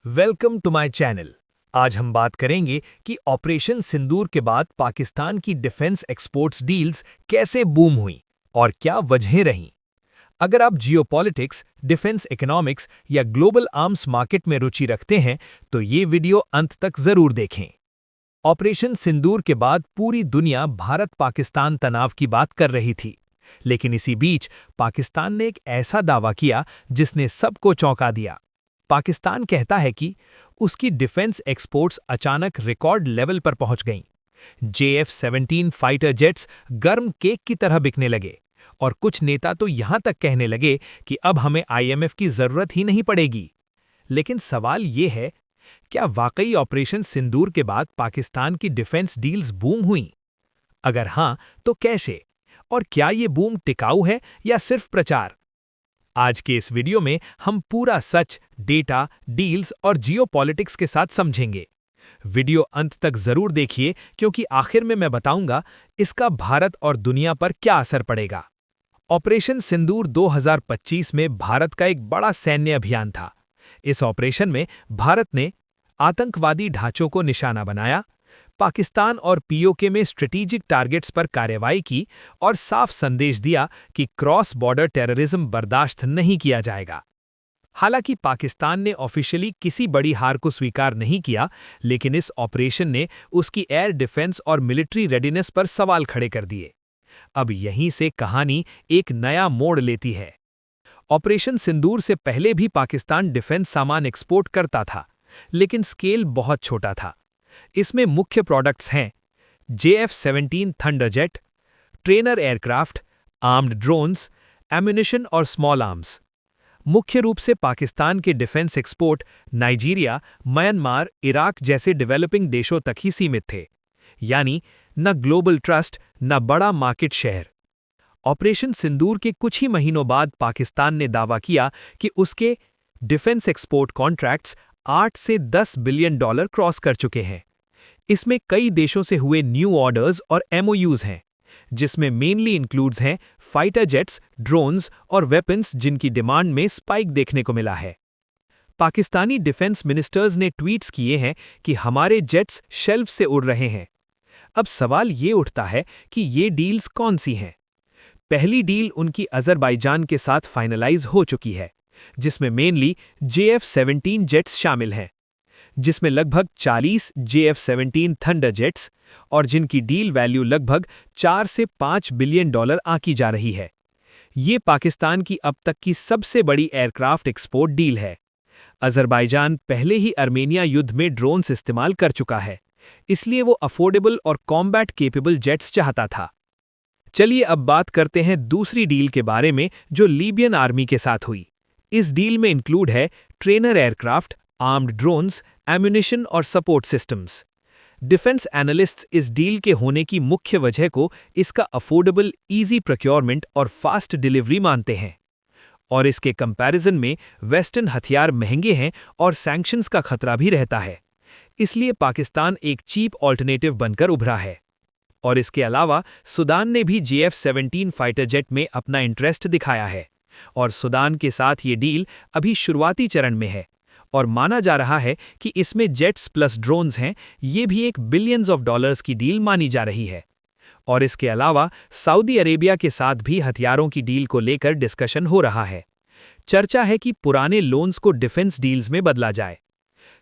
Welcome to my channel. आज हम बात करेंगे कि ऑपरेशन सिंदूर के बाद पाकिस्तान की डिफेंस एक्सपोर्ट्स डील्स कैसे बूम हुई और क्या वजहें रहीं। अगर आप जियोपॉलिटिक्स, डिफेंस इकोनॉमिक्स या ग्लोबल आर्म्स मार्केट में रुचि रखते हैं तो ये वीडियो अंत तक जरूर देखें। ऑपरेशन सिंदूर के बाद पूरी दुनिया भारत-पाकिस्तान तनाव की बात कर रही थी, लेकिन इसी बीच पाकिस्तान ने एक ऐसा दावा किया जिसने सबको चौंका दिया। पाकिस्तान कहता है कि उसकी डिफेंस एक्सपोर्ट्स अचानक रिकॉर्ड लेवल पर पहुंच गईं। JF-17 फाइटर जेट्स गर्म केक की तरह बिकने लगे और कुछ नेता तो यहां तक कहने लगे कि अब हमें IMF की जरूरत ही नहीं पड़ेगी। लेकिन सवाल ये है, क्या वाकई ऑपरेशन सिंदूर के बाद पाकिस्तान की डिफेंस डील्स बूम हुई? अगर हां, तो कैसे? और क्या ये बूम टिकाऊ है या सिर्फ प्रचार? आज के इस वीडियो में हम पूरा सच, डेटा, डील्स और जियोपॉलिटिक्स के साथ समझेंगे। वीडियो अंत तक जरूर देखिए क्योंकि आखिर में मैं बताऊंगा इसका भारत और दुनिया पर क्या असर पड़ेगा। ऑपरेशन सिंदूर 2025 में भारत का एक बड़ा सैन्य अभियान था। इस ऑपरेशन में भारत ने आतंकवादी ढांचों को निशाना बनाया, पाकिस्तान और POK में स्ट्रेटेजिक टारगेट्स पर कार्रवाई की और साफ संदेश दिया कि क्रॉस बॉर्डर टेररिज्म बर्दाश्त नहीं किया जाएगा। हालांकि पाकिस्तान ने ऑफिशियली किसी बड़ी हार को स्वीकार नहीं किया, लेकिन इस ऑपरेशन ने उसकी एयर डिफेंस और मिलिट्री रेडीनेस पर सवाल खड़े कर दिए। अब यहीं से कहानी एक नया मोड़ लेती है। ऑपरेशन सिंदूर से पहले भी पाकिस्तान डिफेंस सामान एक्सपोर्ट करता था, लेकिन स्केल बहुत छोटा था। इसमें मुख्य प्रोडक्ट्स हैं JF-17 Thunderjet, trainer aircraft, armed drones, ammunition और स्मॉल आर्म्स। मुख्य रूप से पाकिस्तान के defence export Nigeria, Myanmar, Iraq जैसे डेवलपिंग देशों तक ही सीमित थे, यानी न ग्लोबल ट्रस्ट न बड़ा मार्केट शेयर। ऑपरेशन सिंदूर के कुछ ही महीनों बाद पाकिस्तान ने दावा किया कि उसके डिफेंस एक्सपोर्ट कॉन्ट्रैक्ट्स 8 से 10 बिलियन डॉलर क्रॉस कर चुके हैं। इसमें कई देशों से हुए न्यू ऑर्डर्स और MOUs हैं, जिसमें मेनली इंक्लूड्स हैं फाइटर जेट्स, ड्रोन्स और वेपन्स जिनकी डिमांड में स्पाइक देखने को मिला है। पाकिस्तानी डिफेंस मिनिस्टर्स ने ट्वीट्स किए हैं कि हमारे जेट्स शेल्फ से उड़ रहे हैं। अब सवाल ये उठता है कि ये डील्स कौन सी हैं? पहली डील उनकी अजरबैजान के साथ फाइनलाइज हो चुकी है, जिसमें मेनली JF-17 जेट्स शामिल हैं, जिसमें लगभग 40 JF-17 थंडर जेट्स और जिनकी डील वैल्यू लगभग 4 से 5 बिलियन डॉलर आंकी जा रही है। ये पाकिस्तान की अब तक की सबसे बड़ी एयरक्राफ्ट एक्सपोर्ट डील है। अजरबैजान पहले ही अर्मेनिया युद्ध में ड्रोन्स इस्तेमाल कर चुका है, इसलिए वो अफोर्डेबल और कॉम्बैट केपेबल जेट्स चाहता था। चलिए अब बात करते हैं दूसरी डील के बारे में जो लीबियन आर्मी के साथ हुई। इस डील में इंक्लूड है trainer aircraft, armed drones, ammunition और सपोर्ट सिस्टम्स। डिफेंस एनालिस्ट्स इस डील के होने की मुख्य वजह को इसका अफोर्डेबल, इजी प्रोक्योरमेंट और फास्ट डिलीवरी मानते हैं। और इसके कंपैरिजन में वेस्टर्न हथियार महंगे हैं और सैंक्शंस का खतरा भी रहता है, इसलिए पाकिस्तान एक चीप ऑल्टरनेटिव बनकर उभरा है। और इसके अलावा सूडान ने भी JF-17 फाइटर जेट में अपना इंटरेस्ट दिखाया है, और सूडान के साथ ये डील अभी शुरुआती चरण में है और माना जा रहा है कि इसमें जेट्स प्लस ड्रोन्स हैं। ये भी एक बिलियंस ऑफ डॉलर्स की डील मानी जा रही है। और इसके अलावा सऊदी अरेबिया के साथ भी हथियारों की डील को लेकर डिस्कशन हो रहा है। चर्चा है कि पुराने लोन्स को डिफेंस डील्स में बदला जाए।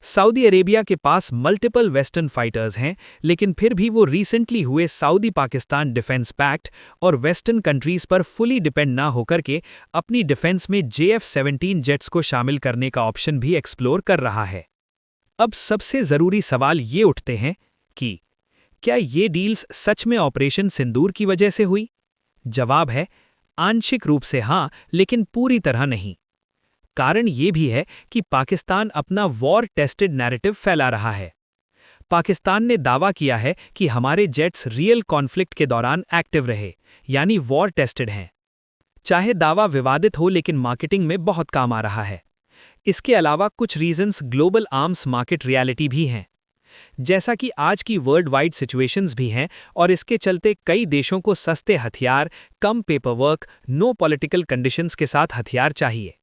सऊदी अरेबिया के पास मल्टीपल वेस्टर्न फाइटर्स हैं, लेकिन फिर भी वो रिसेंटली हुए सऊदी पाकिस्तान डिफेंस पैक्ट और वेस्टर्न कंट्रीज पर फुली डिपेंड ना होकर के अपनी डिफेंस में JF-17 जेट्स को शामिल करने का ऑप्शन भी एक्सप्लोर कर रहा है। अब सबसे जरूरी सवाल ये उठते हैं कि क्या ये डील्स सच में ऑपरेशन सिंदूर की वजह से हुई? जवाब है आंशिक रूप से हाँ, लेकिन पूरी तरह नहीं। कारण ये भी है कि पाकिस्तान अपना वॉर टेस्टेड नैरेटिव फैला रहा है। पाकिस्तान ने दावा किया है कि हमारे जेट्स रियल कॉन्फ्लिक्ट के दौरान एक्टिव रहे, यानी वॉर टेस्टेड हैं। चाहे दावा विवादित हो, लेकिन मार्केटिंग में बहुत काम आ रहा है। इसके अलावा कुछ reasons global arms market reality भी हैं, जैसा कि आज की वर्ल्ड वाइड सिचुएशंस भी हैं, और इसके चलते कई देशों को सस्ते हथियार, कम paper work, no political conditions के साथ हथियार चाहिए।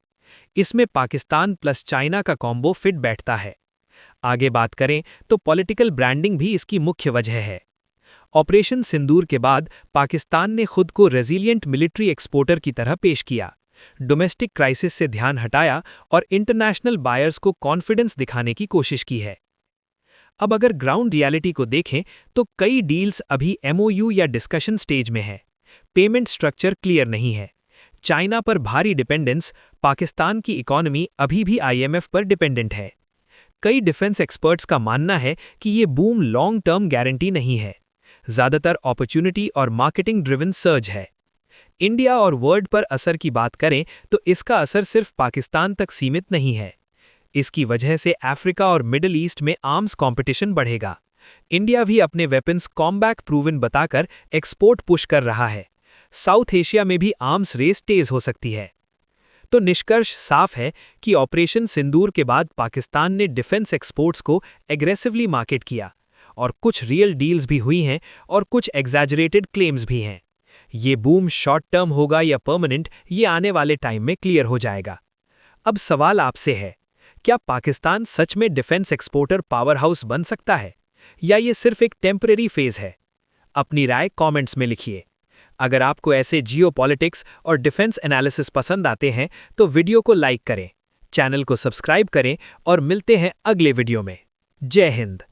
इसमें पाकिस्तान प्लस चाइना का कॉम्बो फिट बैठता है। आगे बात करें तो पॉलिटिकल ब्रांडिंग भी इसकी मुख्य वजह है। ऑपरेशन सिंदूर के बाद पाकिस्तान ने खुद को रेजिलिएंट मिलिट्री एक्सपोर्टर की तरह पेश किया, डोमेस्टिक क्राइसिस से ध्यान हटाया और इंटरनेशनल बायर्स को कॉन्फिडेंस दिखाने की कोशिश की है। अब अगर ग्राउंड रियलिटी को देखें तो कई डील्स अभी एमओयू या डिस्कशन स्टेज में है। पेमेंट स्ट्रक्चर क्लियर नहीं है। चाइना पर भारी डिपेंडेंस, पाकिस्तान की इकोनॉमी अभी भी आईएमएफ पर डिपेंडेंट है। कई डिफेंस एक्सपर्ट्स का मानना है कि ये बूम लॉन्ग टर्म गारंटी नहीं है, ज़्यादातर अपॉर्चुनिटी और मार्केटिंग ड्रिवन सर्ज है। इंडिया और वर्ल्ड पर असर की बात करें तो इसका असर सिर्फ पाकिस्तान तक सीमित नहीं है। इसकी वजह से अफ्रीका और मिडिल ईस्ट में आर्म्स कंपटीशन बढ़ेगा। इंडिया भी अपने वेपन्स कॉम्बैट प्रूवन बताकर एक्सपोर्ट पुश कर रहा है। साउथ एशिया में भी आर्म्स रेस तेज हो सकती है। तो निष्कर्ष साफ है कि ऑपरेशन सिंदूर के बाद पाकिस्तान ने डिफेंस एक्सपोर्ट्स को एग्रेसिवली मार्केट किया और कुछ रियल डील्स भी हुई हैं और कुछ एग्जैजरेटेड क्लेम्स भी हैं। ये बूम शॉर्ट टर्म होगा या परमानेंट, ये आने वाले टाइम में क्लियर हो जाएगा। अब सवाल आपसे है, क्या पाकिस्तान सच में डिफेंस एक्सपोर्टर पावर हाउस बन सकता है या ये सिर्फ एक टेम्परेरी फेज है? अपनी राय कमेंट्स में लिखिए। अगर आपको ऐसे जियोपॉलिटिक्स और डिफेंस एनालिसिस पसंद आते हैं तो वीडियो को लाइक करें, चैनल को सब्सक्राइब करें और मिलते हैं अगले वीडियो में। जय हिंद।